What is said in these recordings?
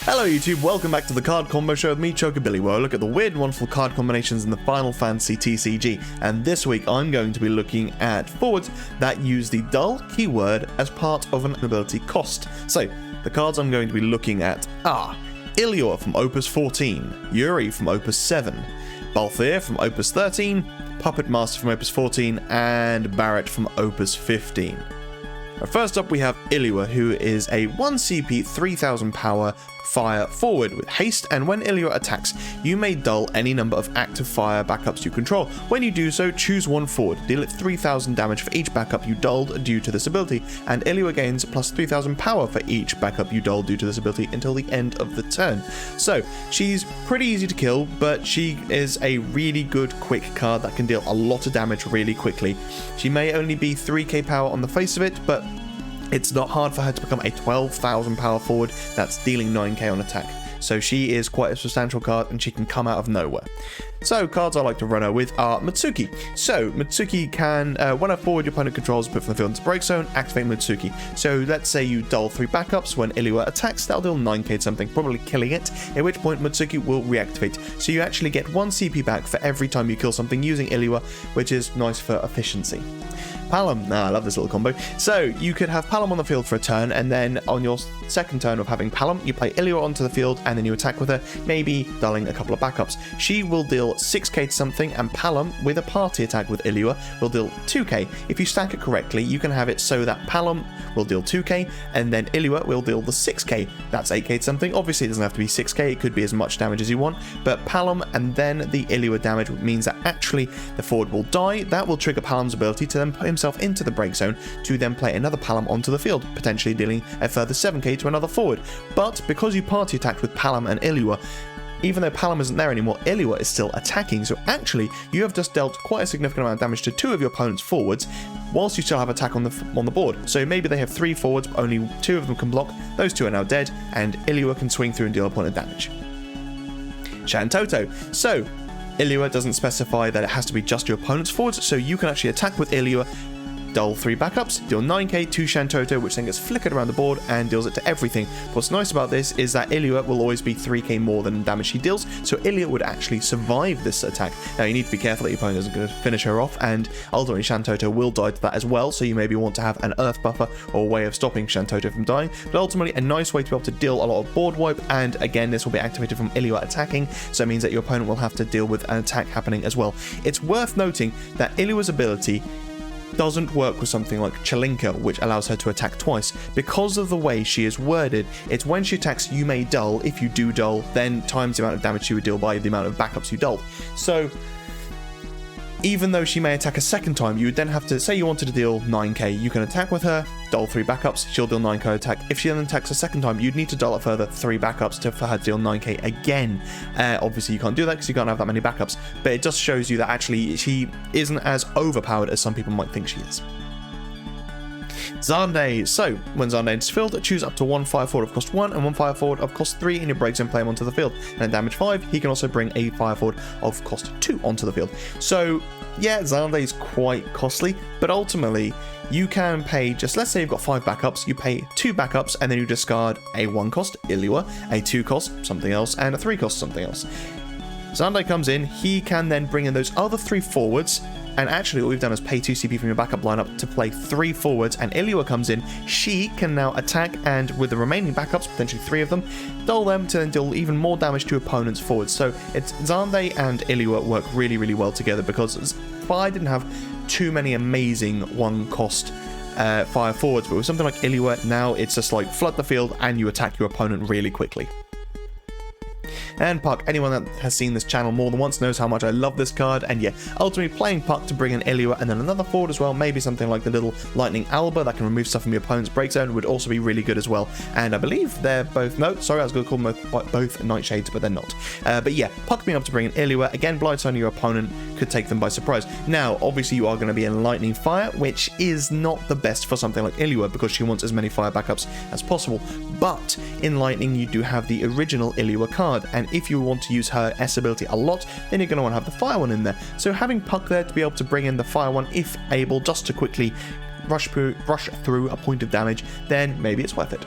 Hello YouTube, welcome back to the Card Combo Show with me, Chocobilly, where I look at the weird and wonderful card combinations in the Final Fantasy TCG, and this week I'm going to be looking at forwards that use the dull keyword as part of an ability cost. So, the cards I'm going to be looking at are Illua from Opus 14, Yuri from Opus 7, Balthier from Opus 13, Puppetmaster from Opus 14, and Barret from Opus 15. First up we have Illua, who is a 1 CP 3000 power fire forward with haste, and when Illua attacks, you may dull any number of active fire backups you control. When you do so, choose one forward, deal it 3000 damage for each backup you dulled due to this ability, and Illua gains plus 3000 power for each backup you dulled due to this ability until the end of the turn. So, she's pretty easy to kill, but she is a really good quick card that can deal a lot of damage really quickly. She may only be 3k power on the face of it, but it's not hard for her to become a 12,000 power forward that's dealing 9k on attack. So she is quite a substantial card and she can come out of nowhere. So cards I like to run her with are Mitsuki. So Mitsuki can, when a forward your opponent controls put from the field into break zone, activate Mitsuki. So let's say you dull 3 backups. When Illua attacks, that'll deal 9k something, probably killing it, at which point Mitsuki will reactivate. So you actually get 1 CP back for every time you kill something using Illua, which is nice for efficiency. Palom, I love this little combo. So you could have Palom on the field for a turn, and then on your second turn of having Palom, you play Illua onto the field and then you attack with her, maybe dulling a couple of backups. She will deal 6k to something, and Palom with a party attack with Illua will deal 2k. If you stack it correctly, you can have it so that Palom will deal 2k and then Illua will deal the 6k. That's 8k to something. Obviously it doesn't have to be 6k, it could be as much damage as you want, but Palom and then the Illua damage means that actually the forward will die. That will trigger Palom's ability to then put himself into the break zone to then play another Palom onto the field, potentially dealing a further 7k to another forward. But because you party attacked with Palom and Illua, even though Palom isn't there anymore, Illua is still attacking, so actually you have just dealt quite a significant amount of damage to 2 of your opponent's forwards, whilst you still have attack on the board. So maybe they have 3 forwards, but only 2 of them can block, those 2 are now dead, and Illua can swing through and deal a point of damage. Shantoto. So, Illua doesn't specify that it has to be just your opponent's forwards, so you can actually attack with Illua, dull 3 backups, deal 9k to Shantoto, which then gets flickered around the board and deals it to everything. What's nice about this is that Illua will always be 3k more than damage she deals, so Illua would actually survive this attack. Now you need to be careful that your opponent isn't going to finish her off, and ultimately Shantoto will die to that as well, so you maybe want to have an earth buffer or a way of stopping Shantoto from dying, but ultimately a nice way to be able to deal a lot of board wipe, and again this will be activated from Illua attacking, so it means that your opponent will have to deal with an attack happening as well. It's worth noting that Illua's ability doesn't work with something like Chelinka, which allows her to attack twice. Because of the way she is worded, it's when she attacks you may dull. If you do dull, then times the amount of damage she would deal by the amount of backups you dulled. So even though she may attack a second time, you would then have to, say you wanted to deal 9k, you can attack with her, dull 3 backups, she'll deal 9k attack. If she then attacks a second time, you'd need to dull a further 3 backups for her to deal 9k again. Obviously you can't do that because you can't have that many backups, but it just shows you that actually she isn't as overpowered as some people might think she is. Xande. So, when Xande enters the field, choose up to 1 fire forward of cost 1 and 1 fire forward of cost 3 in your break zone, play him onto the field. And at damage 5, he can also bring a fire forward of cost 2 onto the field. So, yeah, Xande is quite costly, but ultimately, you can pay just, let's say you've got 5 backups, you pay 2 backups, and then you discard a 1 cost, Illua, a 2 cost, something else, and a 3 cost, something else. Xande comes in, he can then bring in those other 3 forwards, and actually what we've done is pay 2 CP from your backup lineup to play 3 forwards, and Illua comes in, she can now attack, and with the remaining backups, potentially 3 of them, dull them to then deal even more damage to opponents' forwards. So it's Xande and Illua work really, really well together, because Fire didn't have too many amazing 1 cost fire forwards, but with something like Illua, now it's just like flood the field and you attack your opponent really quickly. And Puck, anyone that has seen this channel more than once knows how much I love this card, and yeah, ultimately playing Puck to bring in Illua and then another forward as well, maybe something like the little Lightning Alba that can remove stuff from your opponent's break zone would also be really good as well. And I believe they're both, no, sorry, I was going to call them both Nightshades, but they're not. But yeah, Puck being able to bring in Illua, again, blindsiding your opponent could take them by surprise. Now, obviously you are going to be in Lightning Fire, which is not the best for something like Illua because she wants as many fire backups as possible, but in Lightning you do have the original Illua card, and if you want to use her S ability a lot, then you're going to want to have the fire one in there. So having Puck there to be able to bring in the fire one if able, just to quickly rush through a point of damage, then maybe it's worth it.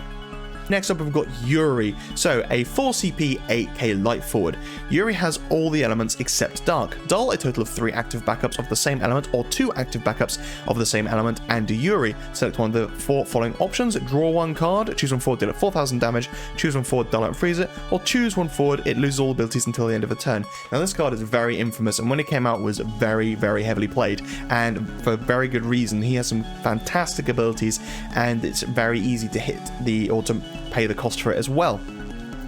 Next up, we've got Yuri. So, a 4 CP, 8k light forward. Yuri has all the elements except Dark. Dull a total of 3 active backups of the same element, or 2 active backups of the same element, and Yuri. Select one of the 4 following options. Draw 1 card, choose one forward, deal it 4,000 damage, choose one forward, dull it and freeze it, or choose one forward, it loses all abilities until the end of a turn. Now, this card is very infamous, and when it came out was very, very heavily played, and for very good reason. He has some fantastic abilities, and it's very easy to hit or to pay the cost for it as well.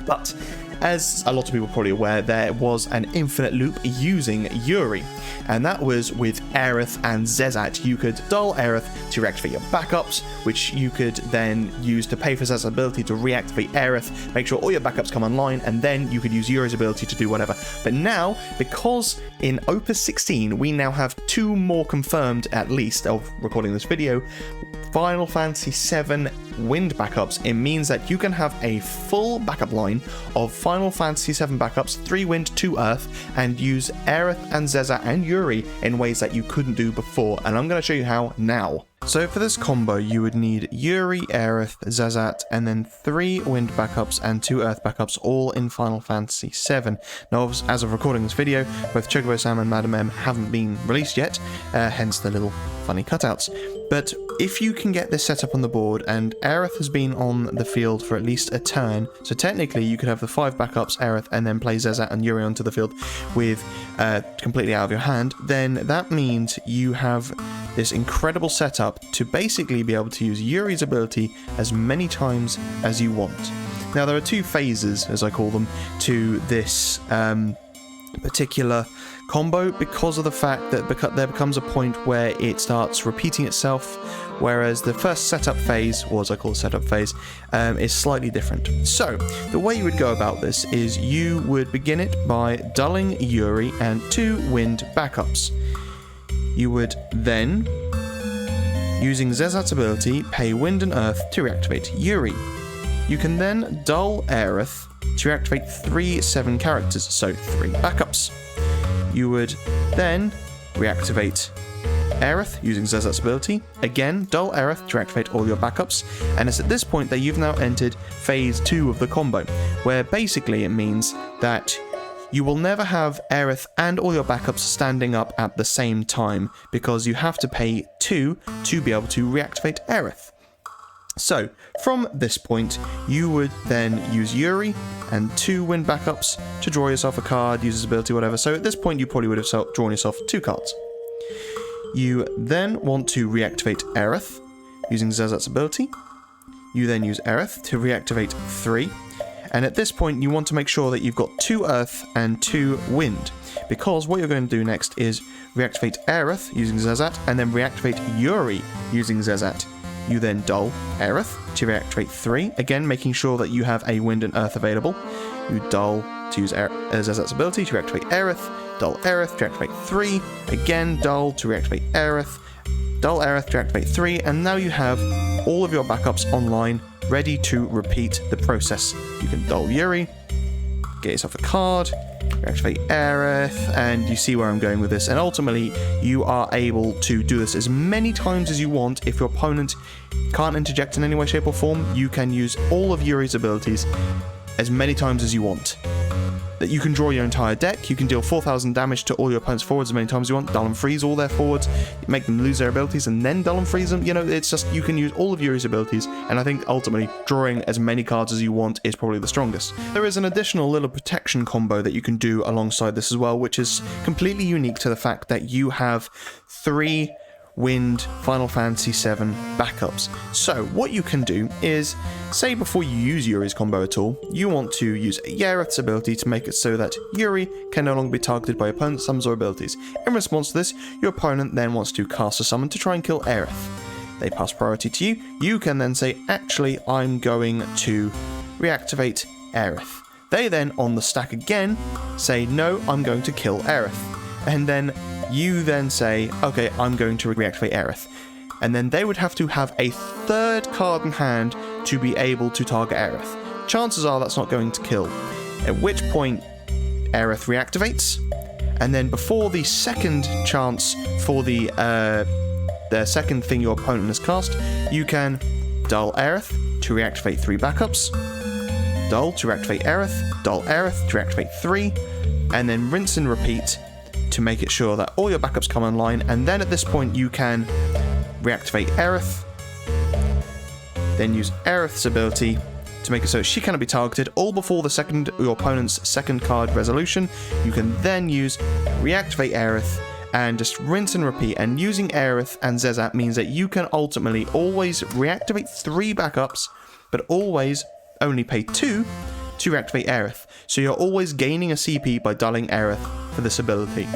But as a lot of people are probably aware, there was an infinite loop using Yuri, and that was with Aerith and Zezat. You could dull Aerith to reactivate your backups, which you could then use to pay for Zezat's ability to reactivate Aerith, make sure all your backups come online, and then you could use Yuri's ability to do whatever. But now, because in Opus 16 we now have 2 more confirmed, at least, of recording this video, Final Fantasy VII wind backups, it means that you can have a full backup line of Final Fantasy VII backups, 3 wind, 2 earth, and use Aerith and Zezat and Yuri in ways that you couldn't do before, and I'm going to show you how now. So for this combo, you would need Yuri, Aerith, Zezat, and then 3 wind backups and 2 earth backups, all in Final Fantasy VII. Now, as of recording this video, both Chocobo Sam and Madam M haven't been released yet, hence the little funny cutouts. But if you can get this set up on the board, and Aerith has been on the field for at least a turn, so technically you could have the 5 backups, Aerith, and then play Zezat and Yuri onto the field with completely out of your hand, then that means you have this incredible setup to basically be able to use Yuri's ability as many times as you want. Now, there are 2 phases, as I call them, to this particular combo, because of the fact that there becomes a point where it starts repeating itself, whereas the first setup phase, or as I call it setup phase, is slightly different. So, the way you would go about this is you would begin it by dulling Yuri and 2 wind backups. You would then, using Zezat's ability, pay wind and earth to reactivate Yuri. You can then dull Aerith to reactivate 3 7 characters, so 3 backups. You would then reactivate Aerith using Zezat's ability, again dull Aerith to activate all your backups, and it's at this point that you've now entered phase 2 of the combo, where basically it means that you will never have Aerith and all your backups standing up at the same time, because you have to pay 2 to be able to reactivate Aerith. So, from this point, you would then use Yuri and 2 wind backups to draw yourself a card, use his ability, whatever. So at this point, you probably would have drawn yourself 2 cards. You then want to reactivate Aerith using Zezat's ability. You then use Aerith to reactivate 3. And at this point, you want to make sure that you've got 2 earth and 2 wind, because what you're going to do next is reactivate Aerith using Zezat, and then reactivate Yuri using Zezat. You then dull Aerith to reactivate 3, again making sure that you have a wind and earth available. You dull to use Zezat's ability to reactivate Aerith, dull Aerith to reactivate 3, again dull to reactivate Aerith, dull Aerith to reactivate 3, and now you have all of your backups online, ready to repeat the process. You can dull Yuri, get yourself a card, reactivate Aerith, and you see where I'm going with this, and ultimately you are able to do this as many times as you want. If your opponent can't interject in any way, shape or form, you can use all of Yuri's abilities as many times as you want. That you can draw your entire deck, you can deal 4,000 damage to all your opponent's forwards as many times as you want, dull and freeze all their forwards, make them lose their abilities, and then dull and freeze them. You know, it's just, you can use all of Yuri's abilities, and I think ultimately drawing as many cards as you want is probably the strongest. There is an additional little protection combo that you can do alongside this as well, which is completely unique to the fact that you have 3 wind Final Fantasy VII backups. So what you can do is, say before you use Yuri's combo at all, you want to use Aerith's ability to make it so that Yuri can no longer be targeted by opponent's summons or abilities. In response to this, your opponent then wants to cast a summon to try and kill Aerith. They pass priority to you. You can then say, actually, I'm going to reactivate Aerith. They then, on the stack again, say, no, I'm going to kill Aerith. And then you then say, okay, I'm going to reactivate Aerith. And then they would have to have a 3rd card in hand to be able to target Aerith. Chances are that's not going to kill. At which point, Aerith reactivates. And then before the second chance for the second thing your opponent has cast, you can dull Aerith to reactivate 3 backups, dull to reactivate Aerith, dull Aerith to reactivate 3, and then rinse and repeat to make it sure that all your backups come online. And then at this point you can reactivate Aerith, then use Aerith's ability to make it so she cannot be targeted, all before your opponent's second card resolution. You can then use reactivate Aerith and just rinse and repeat, and using Aerith and Zezat means that you can ultimately always reactivate 3 backups, but always only pay 2 to reactivate Aerith. So you're always gaining a CP by dulling Aerith for this ability.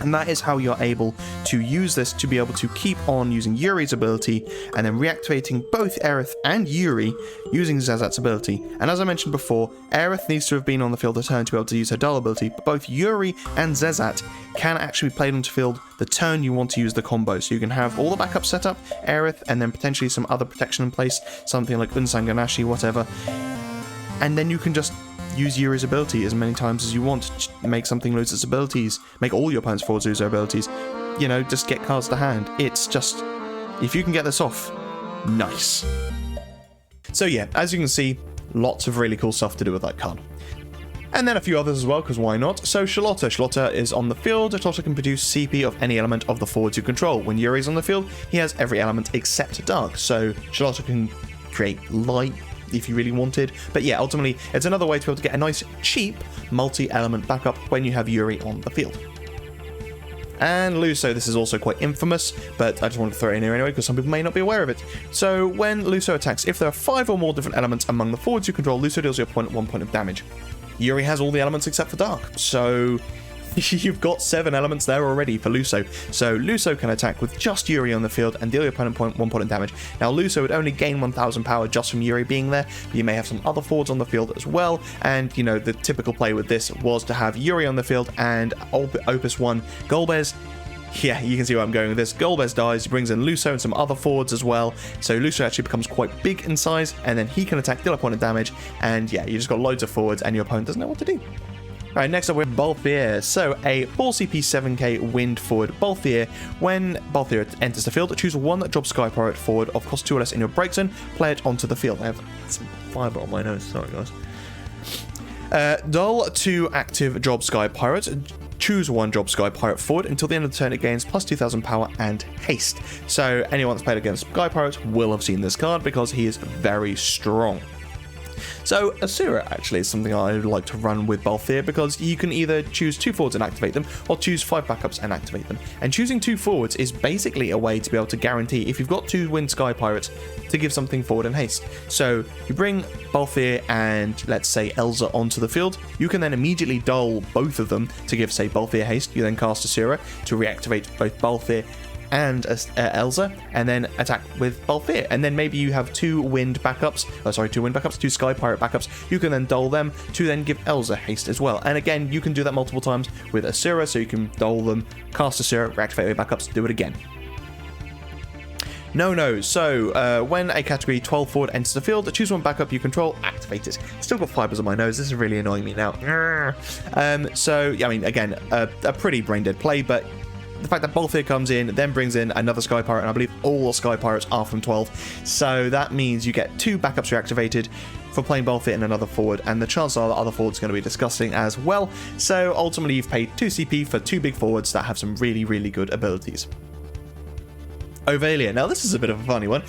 And that is how you're able to use this to be able to keep on using Yuri's ability and then reactivating both Aerith and Yuri using Zezat's ability. And as I mentioned before, Aerith needs to have been on the field a turn to be able to use her dull ability, but both Yuri and Zezat can actually be played onto field the turn you want to use the combo. So you can have all the backups set up, Aerith, and then potentially some other protection in place, something like Unsanganashi, whatever. And then you can just use Yuri's ability as many times as you want, make something lose its abilities, make all your opponent's forwards lose their abilities, you know, just get cards to hand. It's just, if you can get this off, nice. So yeah, as you can see, lots of really cool stuff to do with that card. And then a few others as well, because why not? So Charlotta is on the field. Charlotta can produce CP of any element of the forwards you control. When Yuri's on the field, he has every element except dark. So Charlotta can create light if you really wanted. But yeah, ultimately, it's another way to be able to get a nice, cheap, multi-element backup when you have Yuri on the field. And Luso, this is also quite infamous, but I just wanted to throw it in here anyway, because some people may not be aware of it. So when Luso attacks, if there are 5 or more different elements among the forwards you control, Luso deals your opponent 1 point of damage. Yuri has all the elements except for dark, so you've got 7 elements there already for Luso. So Luso can attack with just Yuri on the field and deal your opponent 1 point of damage. Now Luso would only gain 1000 power just from Yuri being there, but you may have some other forwards on the field as well. And you know, the typical play with this was to have Yuri on the field and Opus 1 Golbez. Yeah, you can see where I'm going with this. Golbez dies, he brings in Luso and some other forwards as well. So Luso actually becomes quite big in size, and then he can attack, deal a point of damage, and yeah, you just got loads of forwards and your opponent doesn't know what to do. Alright, next up we have Balthier. So a 4 CP 7k wind forward Balthier. When Balthier enters the field, choose one Job Sky Pirate forward of cost 2 or less in your break zone, play it onto the field. I have some fibre on my nose, sorry guys. Dull 2 active Job Sky Pirate. Choose one Job Sky Pirate forward. Until the end of the turn it gains plus 2000 power and haste. So anyone that's played against Sky Pirates will have seen this card because he is very strong. So Asura actually is something I would like to run with Balthier, because you can either choose 2 forwards and activate them, or choose 5 backups and activate them. And choosing 2 forwards is basically a way to be able to guarantee, if you've got 2 Wind Sky Pirates, to give something forward and haste. So you bring Balthier and let's say Elza onto the field, you can then immediately dull both of them to give, say, Balthier haste. You then cast Asura to reactivate both Balthier and Elza, and then attack with Balthier. And then maybe you have 2 wind backups, 2 Sky Pirate backups, you can then dull them to then give Elza haste as well. And again, you can do that multiple times with Asura, so you can dull them, cast Asura, reactivate with backups, do it again. No. So when a category 12 forward enters the field, choose one backup you control, activate it. Still got fibers on my nose, this is really annoying me now. So, I mean, again, a pretty brain dead play, but the fact that Balthier comes in, then brings in another Sky Pirate, and I believe all Sky Pirates are from 12, so that means you get 2 backups reactivated for playing Balthier and another forward, and the chances are that other forwards are going to be disgusting as well. So ultimately you've paid 2 CP for 2 big forwards that have some really, really good abilities. Ovalia. Now this is a bit of a funny one.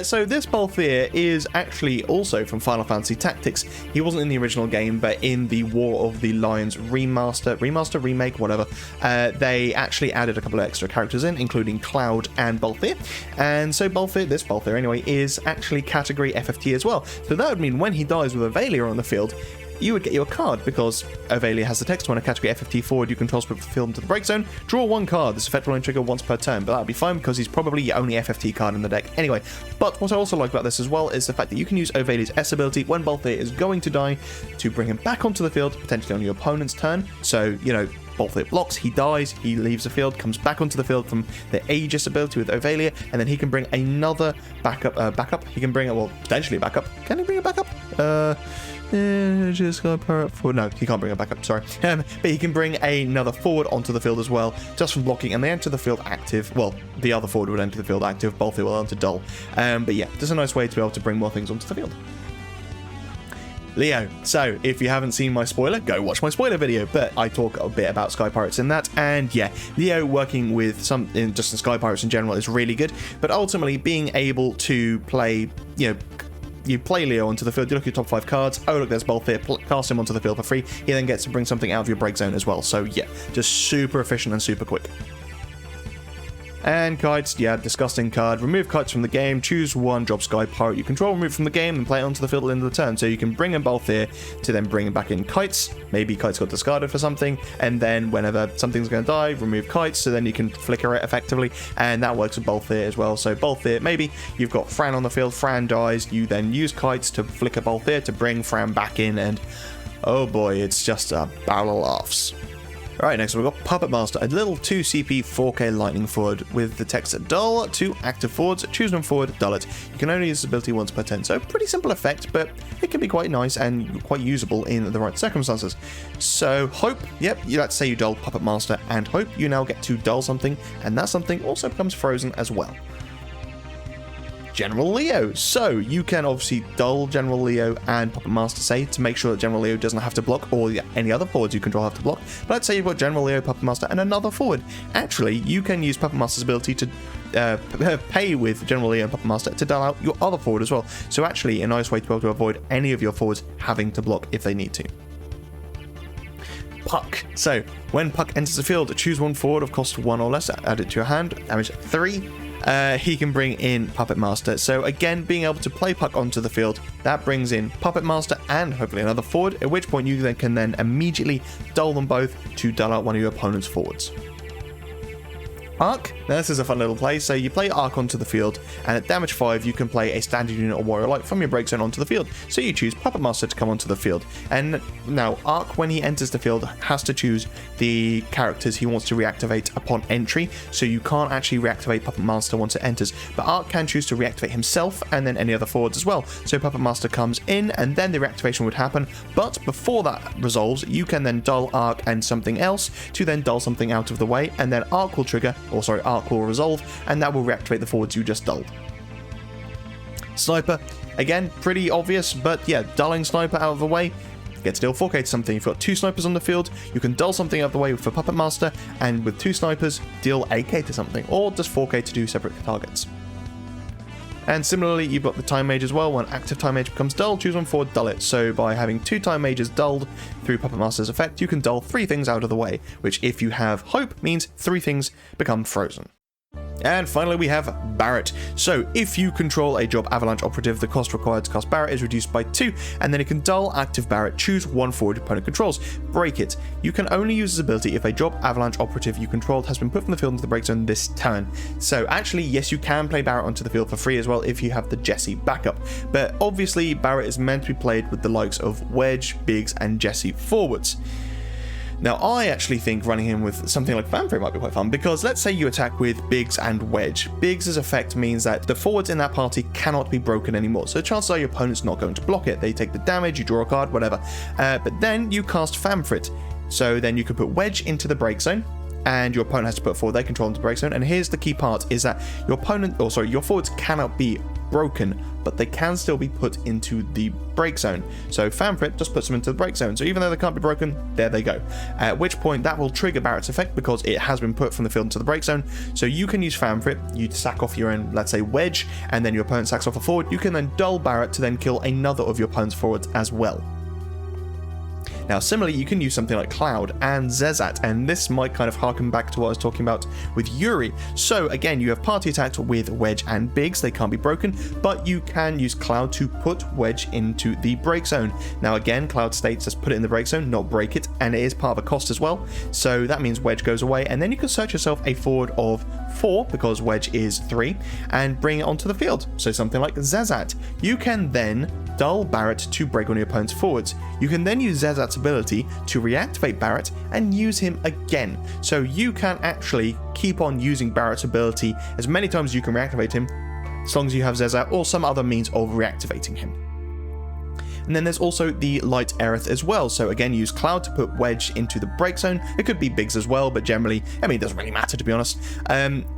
So this Balthier is actually also from Final Fantasy Tactics. He wasn't in the original game, but in the War of the Lions remake, whatever, they actually added a couple of extra characters in, including Cloud and Balthier. And so this Balthier anyway, is actually category FFT as well. So that would mean when he dies with Ovalia on the field, you would get your card, because Ovalia has the text: when a category FFT forward you control split the field into the break zone, draw 1 card. This effect will only trigger once per turn, but that would be fine because he's probably your only FFT card in the deck anyway. But what I also like about this as well is the fact that you can use Ovalia's S ability when Balthier is going to die to bring him back onto the field, potentially on your opponent's turn. So, you know, Balthier blocks, he dies, he leaves the field, comes back onto the field from the Aegis ability with Ovalia, and then he can bring another backup. He can bring, well, potentially a backup. Can he bring a backup? Just go forward. No, he can't bring a backup, sorry. But he can bring another forward onto the field as well, just from blocking, and they enter the field active. Well, the other forward would enter the field active, Balthier will enter dull. But yeah, just a nice way to be able to bring more things onto the field. Leo. So, if you haven't seen my spoiler, go watch my spoiler video, but I talk a bit about Sky Pirates in that, and yeah, Leo working with just in Sky Pirates in general is really good, but ultimately being able to play, you play Leo onto the field, you look at your top 5 cards, oh look, there's Balthier, cast him onto the field for free, he then gets to bring something out of your break zone as well, so yeah, just super efficient and super quick. And kites, yeah, disgusting card. Remove kites from the game, choose one, drop Sky Pirate you control, remove from the game, and play it onto the field at the end of the turn. So you can bring in Balthier to then bring back in kites. Maybe kites got discarded for something, and then whenever something's going to die, remove kites, so then you can flicker it effectively, and that works with Balthier as well. So Balthier, maybe you've got Fran on the field, Fran dies, you then use kites to flicker Balthier to bring Fran back in, and oh boy, it's just a barrel of laughs. Alright, next we've got Puppetmaster, a little 2 CP 4K lightning forward with the text dull, 2 active forwards, choose one forward, dull it. You can only use this ability once per turn, so pretty simple effect, but it can be quite nice and quite usable in the right circumstances. So hope, yep, let's say you dull Puppetmaster, and hope you now get to dull something, and that something also becomes frozen as well. General Leo. So you can obviously dull General Leo and Puppetmaster, say, to make sure that General Leo doesn't have to block, or any other forwards you control have to block. But let's say you've got General Leo, Puppetmaster, and another forward. Actually, you can use Puppetmaster's ability to pay with General Leo and Puppetmaster to dull out your other forward as well. So actually, a nice way to be able to avoid any of your forwards having to block if they need to. Puck. So when Puck enters the field, choose one forward of cost 1 or less, add it to your hand, damage 3. He can bring in Puppetmaster. So again, being able to play Puck onto the field, that brings in Puppetmaster and hopefully another forward, at which point you can then immediately dull them both to dull out one of your opponent's forwards. Arc. Now this is a fun little play. So you play Arc onto the field, and at damage 5 you can play a standard unit or warrior light from your break zone onto the field. So you choose Puppetmaster to come onto the field, and now Arc, when he enters the field, has to choose the characters he wants to reactivate upon entry. So you can't actually reactivate Puppetmaster once it enters, but Arc can choose to reactivate himself and then any other forwards as well. So Puppetmaster comes in, and then the reactivation would happen. But before that resolves, you can then dull Arc and something else to then dull something out of the way, and then Arc will trigger. Arc will resolve, and that will reactivate the forwards you just dulled. Sniper, again, pretty obvious, but yeah, dulling Sniper out of the way, get to deal 4k to something. You've got 2 snipers on the field, you can dull something out of the way for Puppetmaster, and with 2 snipers, deal 8k to something, or just 4k to do separate targets. And similarly, you've got the Time Mage as well. When active Time Mage becomes dull, choose one forward, dull it. So by having 2 Time Mages dulled through Puppetmaster's effect, you can dull 3 things out of the way, which if you have Hope, means 3 things become frozen. And finally we have Barret. So if you control a Job Avalanche operative, the cost required to cast Barret is reduced by 2, and then you can dull active Barret, choose one forward your opponent controls, break it. You can only use this ability if a Job Avalanche operative you controlled has been put from the field into the break zone this turn. So actually, yes, you can play Barret onto the field for free as well if you have the Jesse backup, but obviously Barret is meant to be played with the likes of Wedge, Biggs and Jesse forwards. Now, I actually think running him with something like Fanfare might be quite fun, because let's say you attack with Biggs and Wedge. Biggs' effect means that the forwards in that party cannot be broken anymore, so chances are your opponent's not going to block it. They take the damage, you draw a card, whatever. But then you cast Fanfare, so then you can put Wedge into the break zone, and your opponent has to put forward their control into the break zone. And here's the key part, is that your forwards cannot be broken, but they can still be put into the break zone. So Fanfare just puts them into the break zone, so even though they can't be broken, there they go. At which point that will trigger Barret's effect, because it has been put from the field into the break zone. So you can use Fanfare, you sack off your own, let's say Wedge, and then your opponent sacks off a forward. You can then dull Barret to then kill another of your opponent's forwards as well. Now, similarly, you can use something like Cloud and Zezat, and this might kind of harken back to what I was talking about with Yuri. So again, you have party attacks with Wedge and Biggs, they can't be broken, but you can use Cloud to put Wedge into the break zone. Now again, Cloud states just put it in the break zone, not break it, and it is part of a cost as well. So that means Wedge goes away, and then you can search yourself a forward of 4, because Wedge is 3, and bring it onto the field. So something like Zezat. You can then dull Barret to break on your opponent's forwards. You can then use Zezat's ability to reactivate Barret and use him again. So you can actually keep on using Barret's ability as many times as you can reactivate him, as long as you have Zezat or some other means of reactivating him. And then there's also the Light Aerith as well. So again, use Cloud to put Wedge into the break zone. It could be Biggs as well, but generally, I mean, it doesn't really matter, to be honest.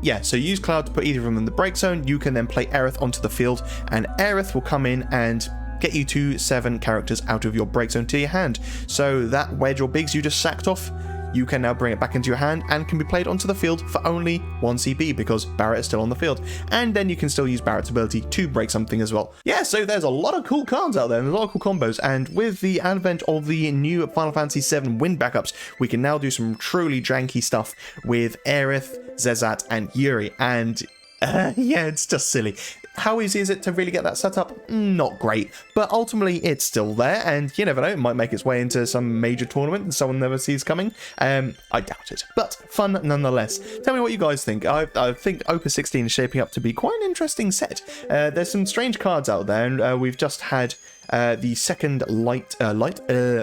Yeah, so use Cloud to put either of them in the break zone. You can then play Aerith onto the field, and Aerith will come in and get you 2/7 characters out of your break zone to your hand. So that Wedge or Biggs you just sacked off, you can now bring it back into your hand and can be played onto the field for only 1 CP because Barret is still on the field. And then you can still use Barret's ability to break something as well. Yeah, so there's a lot of cool cards out there and a lot of cool combos. And with the advent of the new Final Fantasy VII wind backups, we can now do some truly janky stuff with Aerith, Zezat, and Yuri. And yeah, it's just silly. How easy is it to really get that set up? Not great, but ultimately it's still there, and you never know, it might make its way into some major tournament that someone never sees coming. I doubt it, but fun nonetheless. Tell me what you guys think. I think Opus 16 is shaping up to be quite an interesting set. There's some strange cards out there, and we've just had the second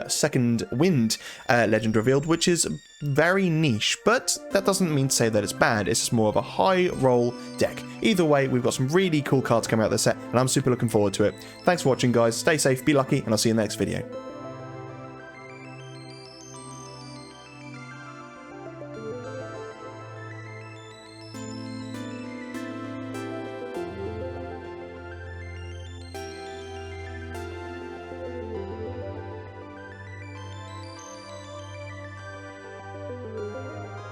second wind legend revealed, which is very niche, but that doesn't mean to say that it's bad. It's just more of a high roll deck. Either way, we've got some really cool cards coming out of this set, and I'm super looking forward to it. Thanks for watching, guys. Stay safe, be lucky, and I'll see you in the next video.